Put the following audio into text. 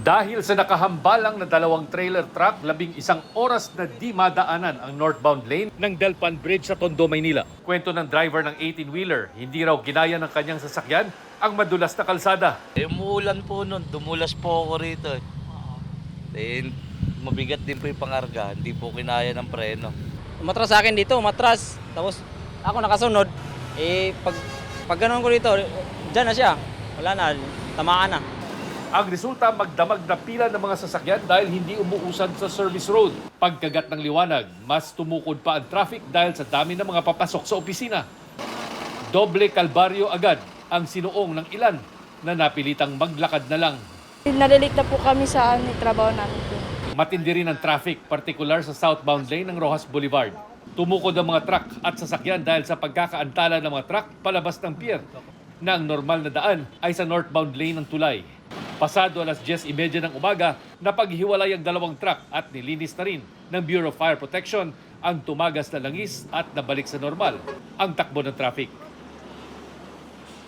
Dahil sa nakahambalang na dalawang trailer truck, 11 oras na di madaanan ang northbound lane ng Delpan Bridge sa Tondo, Maynila. Kwento ng driver ng 18-wheeler, hindi raw ginaya ng kanyang sasakyan ang madulas na kalsada. Umuulan po nun, dumulas po ako rito eh. Then, mabigat din po yung pangarga, hindi po kinaya ng preno. Umatras sa akin dito, umatras. Tapos ako nakasunod. Pag ganun ko dito, dyan na siya. Wala na, tamaan na. Ang resulta, magdamag na pila ng mga sasakyan dahil hindi umuusad sa service road. Pagkagat ng liwanag, mas tumukod pa ang traffic dahil sa dami ng mga papasok sa opisina. Doble kalbaryo agad ang sinuong ng ilan na napilitang maglakad na lang. Nalilate na po kami sa trabaho namin po. Matindi rin ang traffic, partikular sa southbound lane ng Rojas Boulevard. Tumukod ang mga truck at sasakyan dahil sa pagkakaantala ng mga truck palabas ng pier na ang normal na daan ay sa northbound lane ng tulay. Pasado alas 10:30 ng umaga, napaghiwalay ang dalawang truck at nilinis na rin ng Bureau of Fire Protection ang tumagas na langis at nabalik sa normal ang takbo ng traffic.